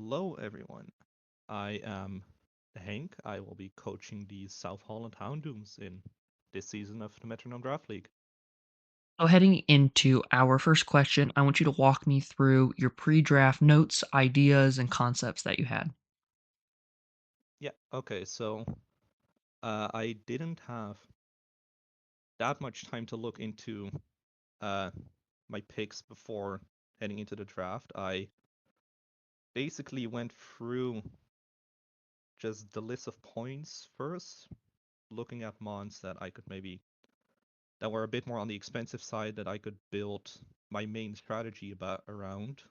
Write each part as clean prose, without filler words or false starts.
Hello, everyone. I am Henk. I will be coaching the South Holland Houndooms in this season of the Metronome Draft League. So, heading into our first question, I want you to walk me through your pre draft notes, ideas, and concepts that you had. Yeah, okay, so I didn't have that much time to look into uh, my picks before heading into the draft. I basically went through just the list of points first, looking at mons that I could maybe that were a bit more on the expensive side that I could build my main strategy around.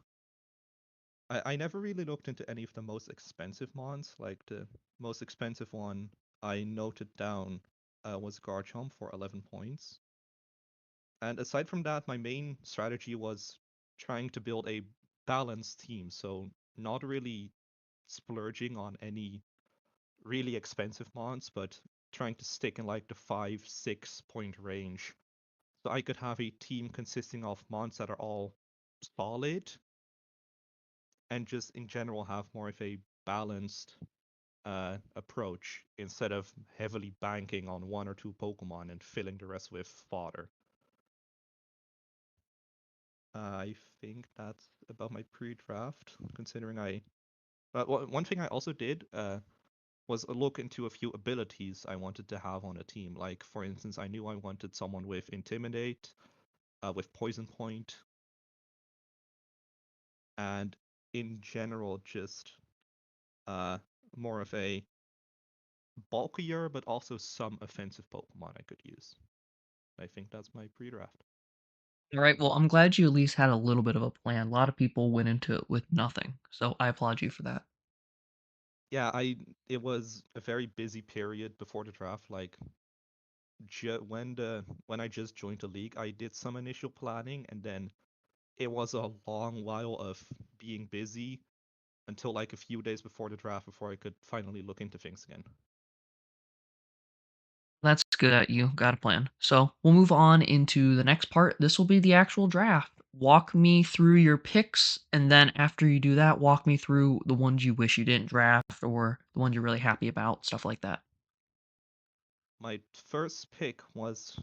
I never really looked into any of the most expensive mons. Like the most expensive one I noted down was Garchomp for 11 points. And aside from that, my main strategy was trying to build a balanced team. So not really splurging on any really expensive mons, but trying to stick in like the 5-6 point range. So I could have a team consisting of mons that are all solid and just in general have more of a balanced approach instead of heavily banking on one or two Pokemon and filling the rest with fodder. I think that's about my pre-draft, considering one thing I also did was a look into a few abilities I wanted to have on a team. Like, for instance, I knew I wanted someone with Intimidate, with Poison Point, and in general, just uh, more of a bulkier but also some offensive Pokemon I could use. I think that's my pre-draft. All right. Well, I'm glad you at least had a little bit of a plan. A lot of people went into it with nothing. So, I applaud you for that. Yeah, it was a very busy period before the draft. Like when I just joined the league, I did some initial planning, and then it was a long while of being busy until like a few days before the draft before I could finally look into things again. That's good at you. Got a plan. So, we'll move on into the next part. This will be the actual draft. Walk me through your picks. And then, after you do that, walk me through the ones you wish you didn't draft or the ones you're really happy about, stuff like that. My first pick was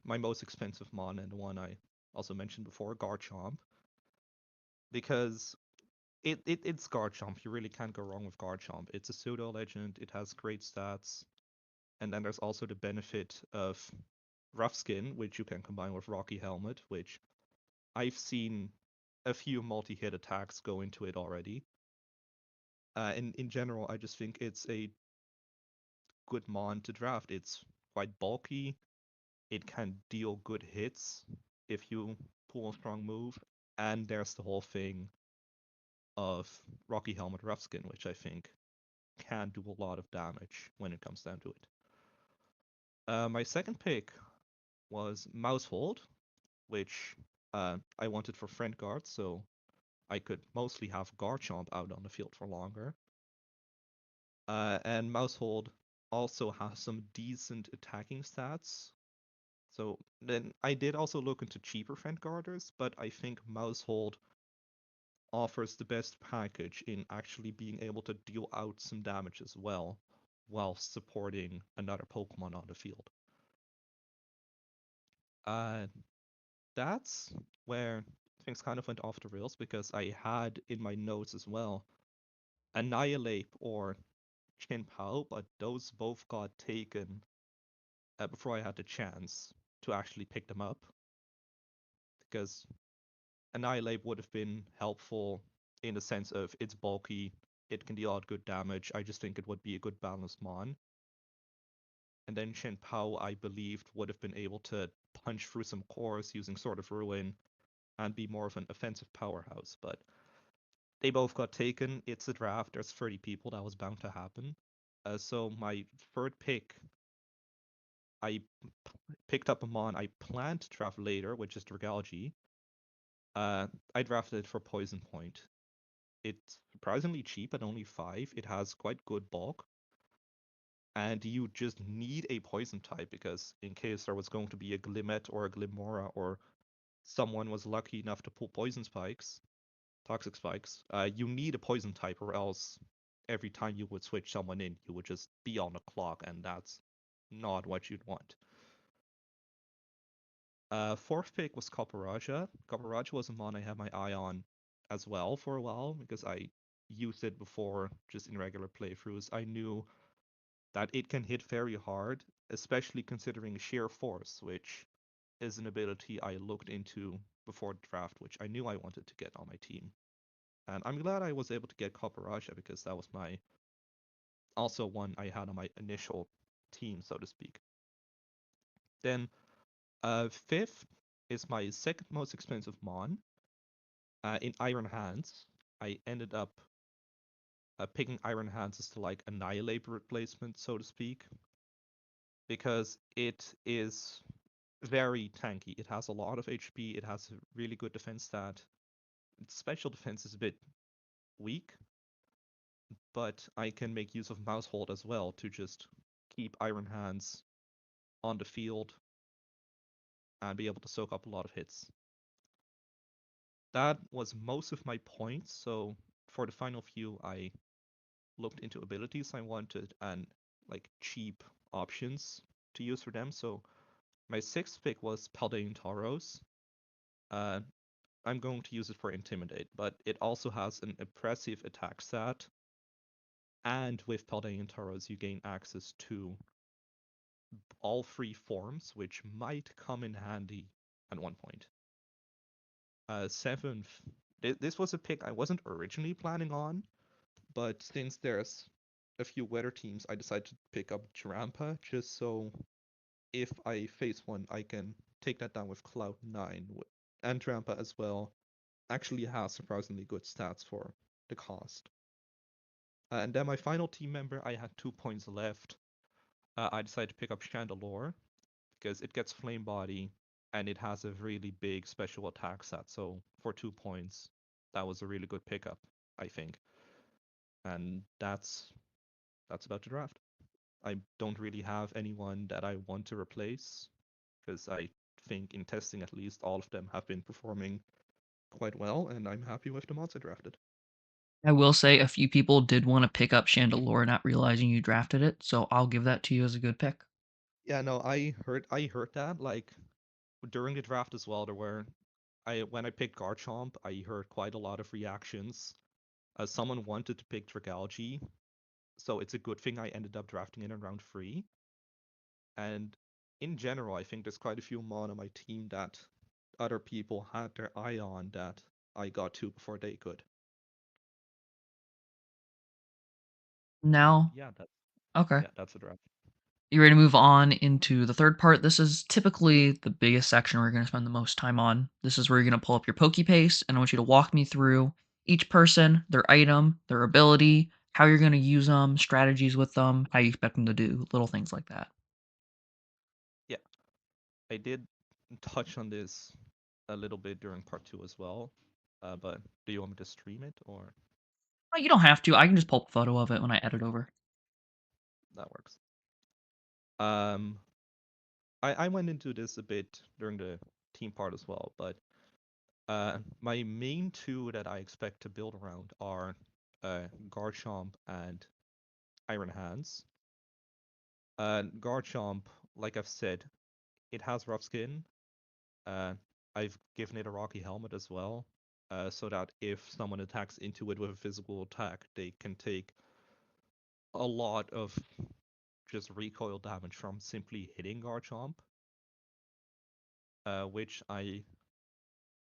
my most expensive mon and the one I also mentioned before, Garchomp, because it's Garchomp. You really can't go wrong with Garchomp. It's a pseudo legend. It has great stats, and then there's also the benefit of Rough Skin, which you can combine with Rocky Helmet, which I've seen a few multi-hit attacks go into it already. In general, I just think it's a good mon to draft. It's quite bulky. It can deal good hits if you pull a strong move, and there's the whole thing of Rocky Helmet Rough Skin, which I think can do a lot of damage when it comes down to it. My second pick was Mousehold, which I wanted for friend guards, so I could mostly have Garchomp out on the field for longer. And Mousehold also has some decent attacking stats. So then I did also look into cheaper friend guarders, but I think Mousehold offers the best package in actually being able to deal out some damage as well while supporting another Pokemon on the field. Uh, that's where things kind of went off the rails because I had in my notes as well Annihilate or Chin-Pao, but those both got taken before I had the chance to actually pick them up because Annihilate would have been helpful in the sense of it's bulky, it can deal out good damage. I just think it would be a good balanced mon. And then Chin-Pao, I believed, would have been able to punch through some cores using Sword of Ruin and be more of an offensive powerhouse. But they both got taken. It's a draft. There's 30 people. That was bound to happen. So my third pick, I picked up a mon I planned to draft later, which is Dragalge. I drafted it for Poison Point. It's surprisingly cheap at only 5. It has quite good bulk. And you just need a poison type because in case there was going to be a Glimmet or a Glimmora or someone was lucky enough to pull poison spikes, Toxic Spikes. You need a poison type, or else every time you would switch someone in, you would just be on the clock, and that's not what you'd want. Fourth pick was Copperajah. Copperajah was a mon I had my eye on as well for a while because I used it before just in regular playthroughs. I knew that it can hit very hard, especially considering Sheer Force, which is an ability I looked into before the draft, which I knew I wanted to get on my team. And I'm glad I was able to get Copperajah because that was my also one I had on my initial team, so to speak. Then fifth is my second most expensive mon. In Iron Hands, I ended up picking Iron Hands as to like annihilate replacement, so to speak, because it is very tanky. It has a lot of HP. It has a really good defense stat. Its special defense is a bit weak, but I can make use of Mouse Hold as well to just keep Iron Hands on the field and be able to soak up a lot of hits. That was most of my points, so for the final few, I looked into abilities I wanted and like cheap options to use for them. So my sixth pick was Paldean Tauros. Uh, I'm going to use it for Intimidate, but it also has an impressive attack stat. And with Paldean Tauros, you gain access to all three forms, which might come in handy at one point. Seventh, this was a pick I wasn't originally planning on, but since there's a few weather teams, I decided to pick up Drampa just so if I face one, I can take that down with Cloud9. And Drampa as well actually has surprisingly good stats for the cost. And then my final team member, I had 2 points left. I decided to pick up Chandelure because it gets Flame Body and it has a really big special attack set. So for 2 points, that was a really good pickup, I think. And that's about the draft. I don't really have anyone that I want to replace because I think in testing at least all of them have been performing quite well, and I'm happy with the mods I drafted. I will say a few people did want to pick up Chandelure, not realizing you drafted it, so I'll give that to you as a good pick. Yeah, no, I heard that like during the draft as well. There were I when I picked Garchomp, I heard quite a lot of reactions. Someone wanted to pick Dragalge, so it's a good thing I ended up drafting it in round 3. And in general, I think there's quite a few mon on my team that other people had their eye on that I got to before they could. Now, Yeah, okay. that's a draft. You ready to move on into the third part? This is typically the biggest section we're going to spend the most time on. This is where you're going to pull up your Pokepace, and I want you to walk me through each person, their item, their ability, how you're going to use them, strategies with them, how you expect them to do, little things like that. Yeah, I did touch on this a little bit during part 2 as well. But do you want me to stream it or Oh, you don't have to. I can just pull up a photo of it when I edit over. that works? Um, I went into this a bit during the team part as well, but my main two that I expect to build around are Garchomp and Iron Hands. Garchomp, like I've said, it has rough skin. Uh, I've given it a rocky helmet as well, so that if someone attacks into it with a physical attack, they can take a lot of just recoil damage from simply hitting Garchomp, which I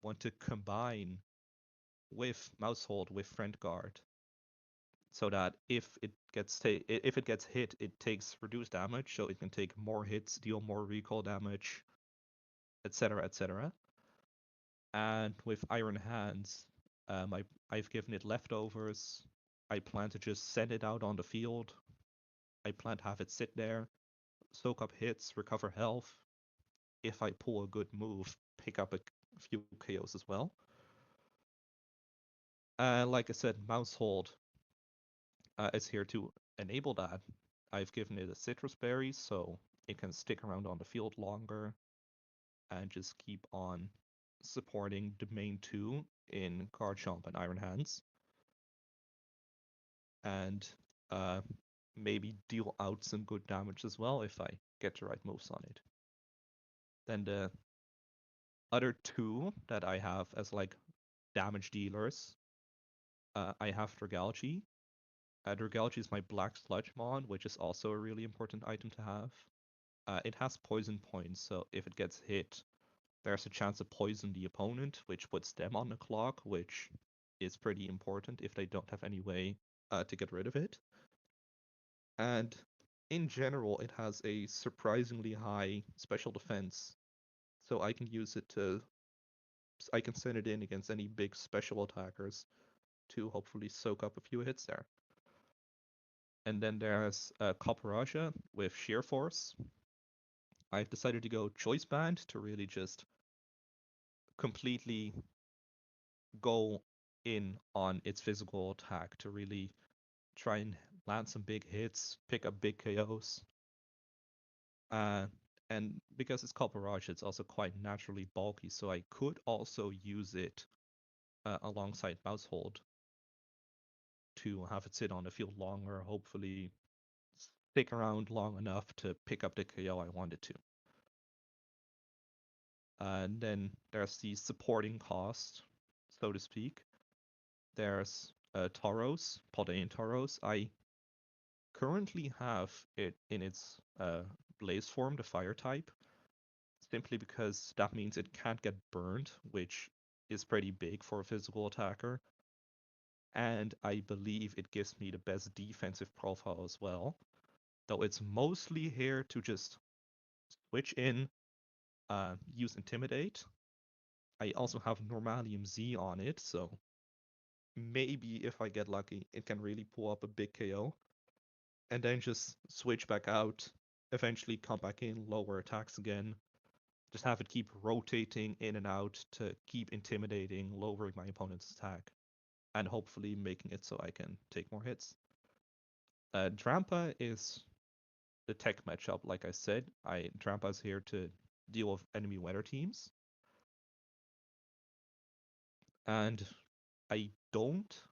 want to combine with Mousehold with Friend Guard, so that if it gets hit, it takes reduced damage, so it can take more hits, deal more recoil damage, etc., etc. And with Iron Hands, I've given it leftovers. I plan to just send it out on the field. I plan to have it sit there, soak up hits, recover health. If I pull a good move, pick up a few KOs as well. Like I said, Mousehold is here to enable that. I've given it a citrus berry, so it can stick around on the field longer and just keep on supporting the main two in Garchomp and Iron Hands, and uh, maybe deal out some good damage as well if I get the right moves on it. Then the other two that I have as like damage dealers, I have Dragalge. Dragalge is my Black Sludge Mon, which is also a really important item to have. It has poison points, so if it gets hit, there's a chance to poison the opponent, which puts them on the clock, which is pretty important if they don't have any way to get rid of it. And in general, it has a surprisingly high special defense, so I can use it to I can send it in against any big special attackers to hopefully soak up a few hits there. And then there's Copperaja with Sheer Force. I've decided to go Choice Band to really just completely go in on its physical attack to really try and land some big hits, pick up big KOs. Uh, and because it's Copperaja, it's also quite naturally bulky, so I could also use it alongside Mousehold to have it sit on the field longer, hopefully stick around long enough to pick up the KO I wanted to. And then there's the supporting cost, so to speak. There's Tauros, Paldean Tauros. I currently have it in its Blaze form, the fire type, simply because that means it can't get burned, which is pretty big for a physical attacker. And I believe it gives me the best defensive profile as well, though it's mostly here to just switch in, use Intimidate. I also have Normalium Z on it, so maybe if I get lucky, it can really pull up a big KO. And then just switch back out, eventually come back in, lower attacks again. Just have it keep rotating in and out to keep intimidating, lowering my opponent's attack, and hopefully making it so I can take more hits. Drampa is the tech matchup, like I said. Drampa is here to deal with enemy weather teams. And I don't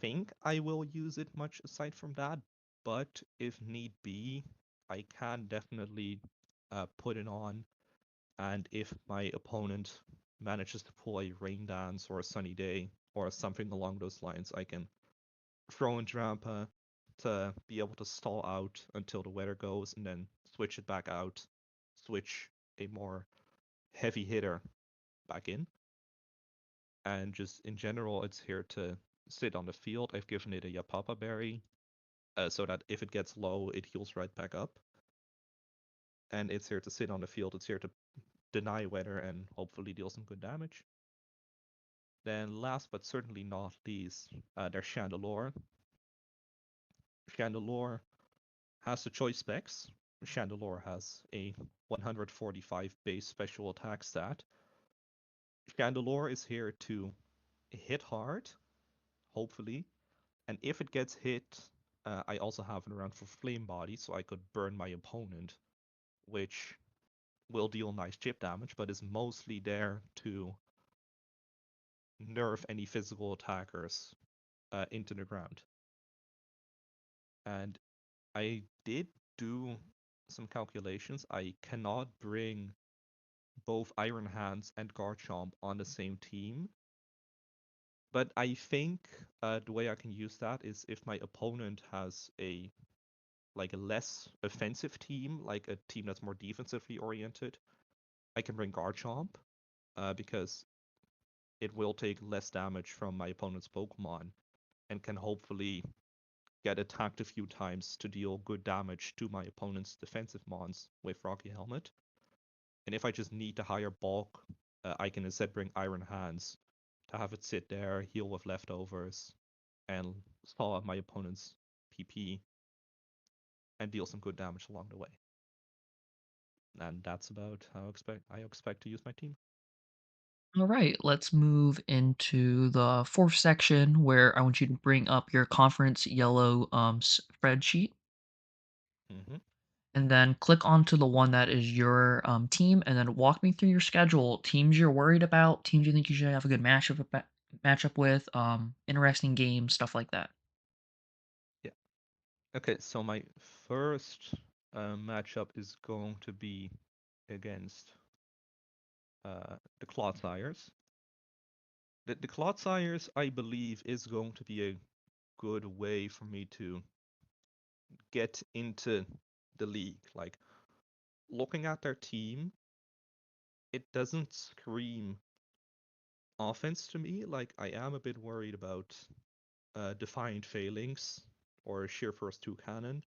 think I will use it much aside from that, but if need be, I can definitely put it on. And if my opponent manages to pull a rain dance or a sunny day or something along those lines, I can throw in Drampa to be able to stall out until the weather goes and then switch it back out, switch a more heavy hitter back in. And just in general, it's here to sit on the field. I've given it a Yapapa berry so that if it gets low, it heals right back up. And it's here to sit on the field. It's here to deny weather and hopefully deal some good damage. Then last but certainly not least, there's Chandelure. Chandelure has the choice specs. Chandelure has a 145 base special attack stat. Chandelure is here to hit hard, hopefully, and if it gets hit, I also have it around for Flame Body, so I could burn my opponent, which will deal nice chip damage, but is mostly there to nerf any physical attackers into the ground. And I did do some calculations. I cannot bring both Iron Hands and Garchomp on the same team. But I think the way I can use that is if my opponent has a less offensive team, like a team that's more defensively oriented, I can bring Garchomp because it will take less damage from my opponent's Pokemon and can hopefully get attacked a few times to deal good damage to my opponent's defensive mons with Rocky Helmet. And if I just need the higher bulk, I can instead bring Iron Hands to have it sit there, heal with leftovers, and stall out my opponent's PP and deal some good damage along the way. And that's about how I expect to use my team. All right, let's move into the fourth section where I want you to bring up your conference yellow spreadsheet. Mm-hmm. and then click onto the one that is your team, and then walk me through your schedule, teams you're worried about, teams you think you should have a good matchup with, interesting games, stuff like that. Yeah. Okay, so my first matchup is going to be against the Clodsires. The Clodsires, I believe, is going to be a good way for me to get into the league. Like, looking at their team, it doesn't scream offense to me. Like, I am a bit worried about Defiant Failings or Sheer First 2 Cannon,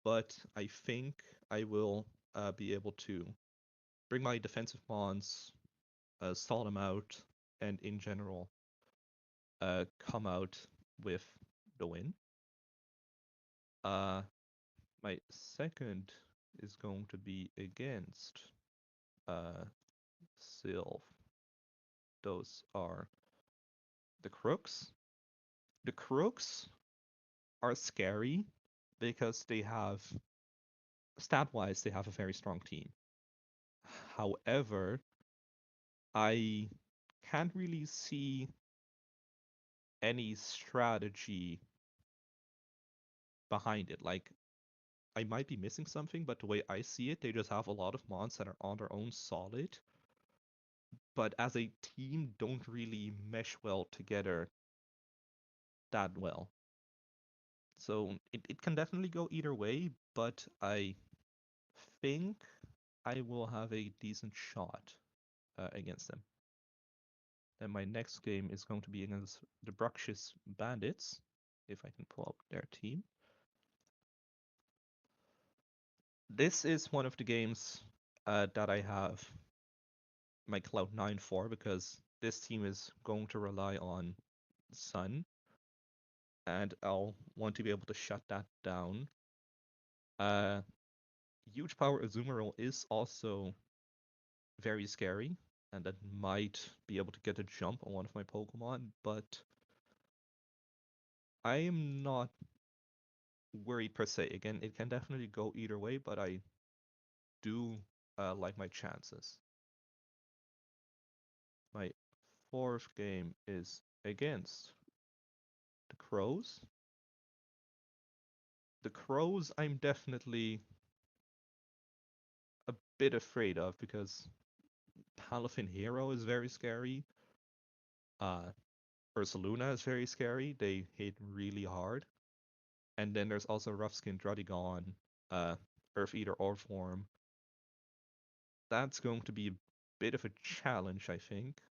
but I think I will be able to bring my defensive mons, stall them out, and in general come out with the win. My second is going to be against Sylph. Those are the Crooks. The Crooks are scary because they have, stat-wise, they have a very strong team. However, I can't really see any strategy behind it. Like, I might be missing something, but the way I see it, they just have a lot of mons that are on their own solid, but as a team don't really mesh well together that well. So it can definitely go either way, but I think I will have a decent shot against them. Then my next game is going to be against the Bruxish Bandits, if I can pull up their team. This is one of the games that I have my Cloud9 for, because this team is going to rely on Sun, and I'll want to be able to shut that down. Huge Power Azumarill is also very scary, and that might be able to get a jump on one of my Pokemon, but I am not worried per se. Again, it can definitely go either way, but I do like my chances. My fourth game is against the Crows. The Crows I'm definitely a bit afraid of because Palafin Hero is very scary. Ursaluna is very scary. They hit really hard. And then there's also Roughskin Druddigon, Earth Eater Orform. That's going to be a bit of a challenge, I think.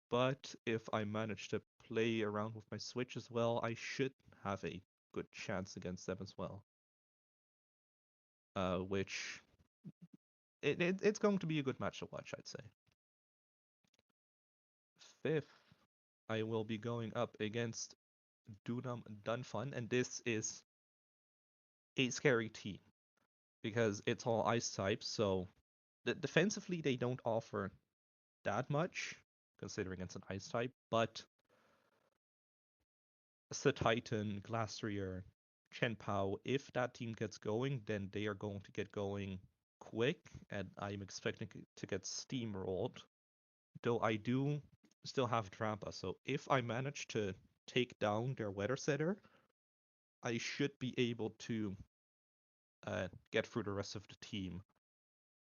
But if I manage to play around with my Switch as well, I should have a good chance against them as well. Which it's going to be a good match to watch, I'd say. Fifth, I will be going up against Dunam Dunfun, and this is a scary team because it's all ice types, so defensively they don't offer that much, considering it's an ice type, but Titan, Glastrier, Chenpao, if that team gets going, then they are going to get going quick, and I'm expecting to get steamrolled. Though I do still have Trampa, so if I manage to take down their weather setter, I should be able to get through the rest of the team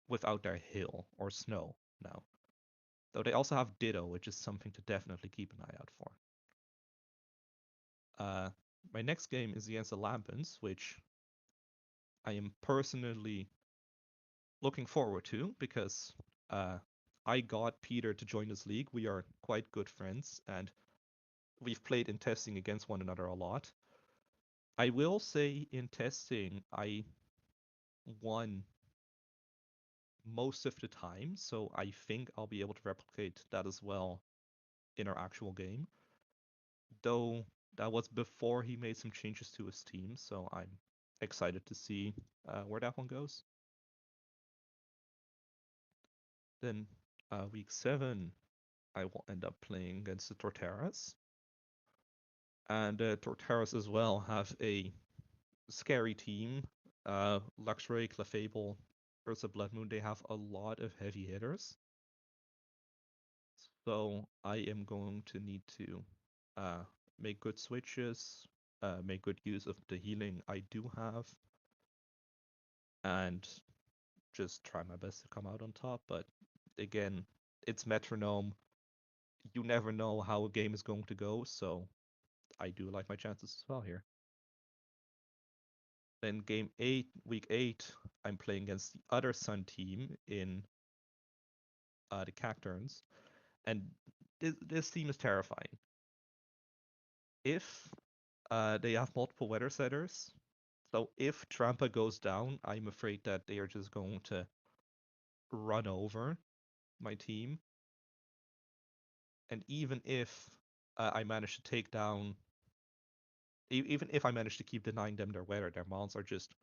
without their hill or snow now. Though they also have Ditto, which is something to definitely keep an eye out for. My next game is against the Lampens, which I am personally looking forward to because I got Peter to join this league. We are quite good friends, and we've played in testing against one another a lot. I will say in testing, I won most of the time, so I think I'll be able to replicate that as well in our actual game. Though that was before he made some changes to his team, so I'm excited to see where that one goes. Then week 7, I will end up playing against the Torteras. And Torteras as well have a scary team. Luxray, Clefable, Ursa Blood Moon, they have a lot of heavy hitters. So I am going to need to uh, make good switches, make good use of the healing I do have, and just try my best to come out on top. But again, it's metronome. You never know how a game is going to go, so I do like my chances as well here. Then game 8, week 8, I'm playing against the other Sun team in the Cacturns, and this team is terrifying. If they have multiple weather setters, so if Trampa goes down, I'm afraid that they are just going to run over my team. And even if I manage to take down, even if I manage to keep denying them their weather, their mons are just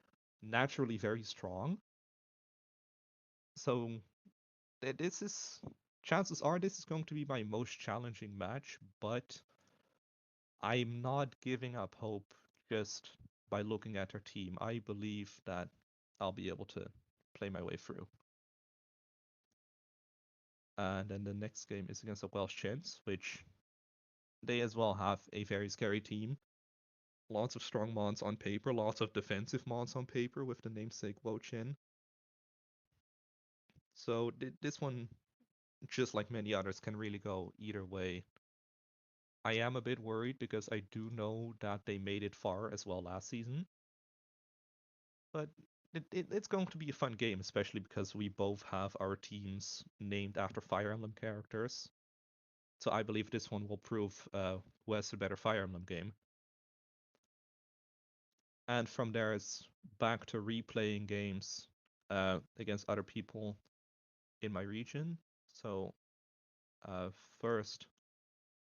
naturally very strong. So this is, chances are this is going to be my most challenging match, but I'm not giving up hope just by looking at her team. I believe that I'll be able to play my way through. And then the next game is against the Welsh Chins, which they as well have a very scary team. Lots of strong mons on paper, lots of defensive mons on paper with the namesake Wo-Chin. So this one, just like many others, can really go either way. I am a bit worried because I do know that they made it far as well last season. But it's going to be a fun game, especially because we both have our teams named after Fire Emblem characters. So I believe this one will prove who has the better Fire Emblem game. And from there, it's back to replaying games against other people in my region. So uh, first,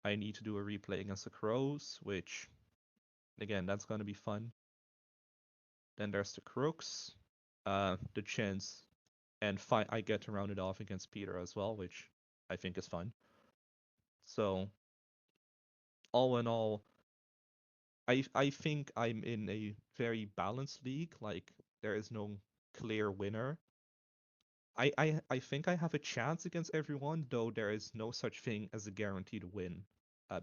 I need to do a replay against the Crows, which, again, that's going to be fun. Then there's the Crooks, the Chins, and I get to round it off against Peter as well, which I think is fun. So all in all, I think I'm in a very balanced league. Like there is no clear winner. I think I have a chance against everyone, though there is no such thing as a guaranteed win,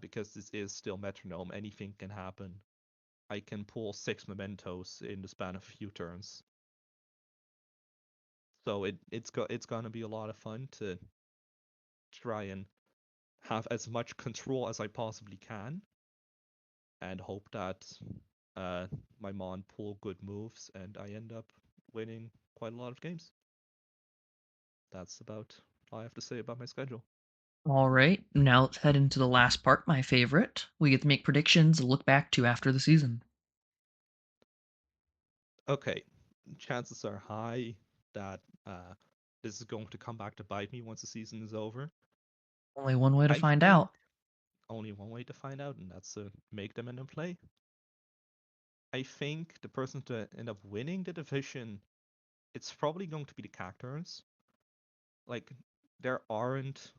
because this is still metronome. Anything can happen. I can pull 6 mementos in the span of a few turns. So it's gonna be a lot of fun to try and have as much control as I possibly can, and hope that my mon pull good moves and I end up winning quite a lot of games. That's about all I have to say about my schedule. All right, now let's head into the last part, my favorite. We get to make predictions and look back to after the season. Okay, chances are high that this is going to come back to bite me once the season is over. Only one way to I find think out. only one way to find out, and that's to make them in play. I think the person to end up winning the division, it's probably going to be the Cacturns. Like, there aren't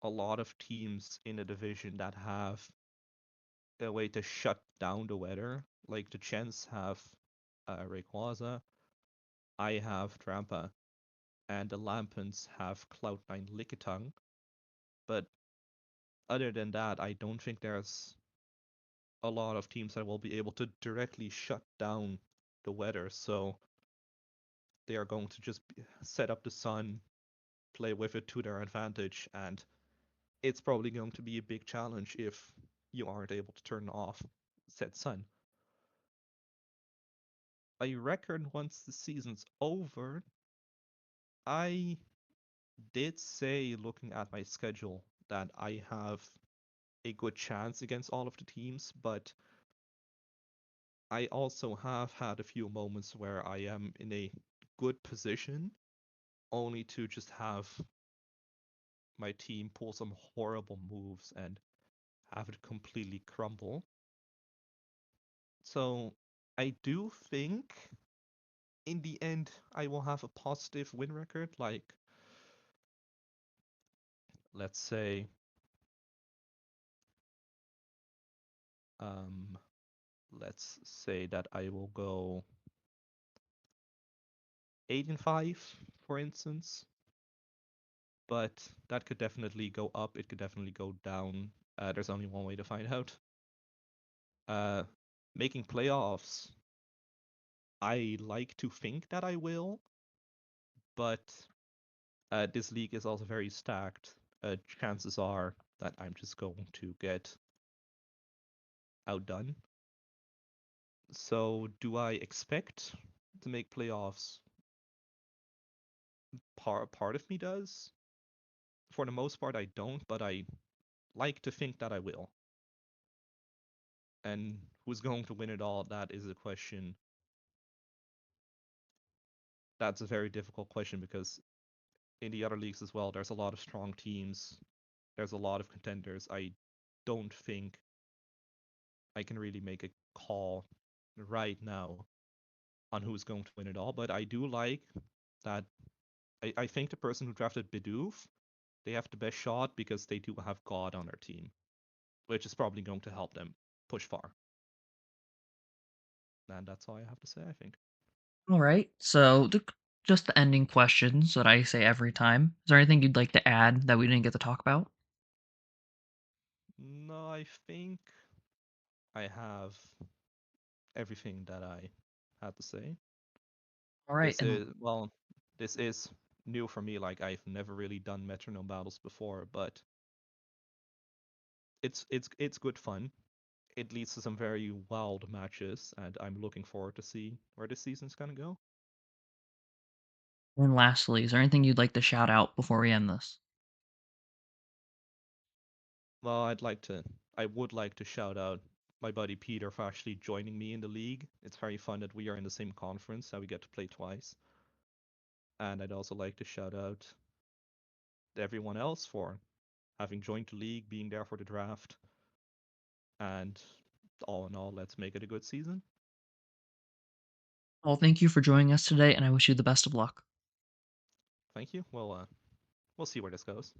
a lot of teams in the division that have a way to shut down the weather. Like, the Chens have Rayquaza, I have Trampa, and the Lampens have Cloud9 Lickitung. But other than that, I don't think there's a lot of teams that will be able to directly shut down the weather. So they are going to just set up the sun, play with it to their advantage, and it's probably going to be a big challenge if you aren't able to turn off said sun. I reckon once the season's over, I did say, looking at my schedule, that I have a good chance against all of the teams, but I also have had a few moments where I am in a good position, only to just have my team pull some horrible moves and have it completely crumble. So I do think in the end I will have a positive win record. Like, let's say, um, let's say that I will go 8-5, for instance. But that could definitely go up. It could definitely go down. There's only one way to find out. Uh, Making playoffs, I like to think that I will, but this league is also very stacked. Chances are that I'm just going to get outdone. So, do I expect to make playoffs? Part of me does. For the most part, I don't, but I like to think that I will. And who's going to win it all? That is a question. That's a very difficult question because in the other leagues as well, there's a lot of strong teams. There's a lot of contenders. I don't think I can really make a call right now on who's going to win it all, but I do like that. I think the person who drafted Bidoof, they have the best shot because they do have God on their team, which is probably going to help them push far. And that's all I have to say, I think. All right. So, just the ending questions that I say every time. Is there anything you'd like to add that we didn't get to talk about? No, I think I have everything that I had to say. All right. This And is, well, this is new for me. Like, I've never really done metronome battles before, but it's good fun. It leads to some very wild matches, and I'm looking forward to see where this season's gonna go. and lastly, is there anything you'd like to shout out before we end this? Well, I would like to shout out my buddy Peter for actually joining me in the league. It's very fun that we are in the same conference, so we get to play twice. And I'd also like to shout out everyone else for having joined the league, being there for the draft, and all in all, let's make it a good season. Well, thank you for joining us today, and I wish you the best of luck. Thank you. We'll see where this goes.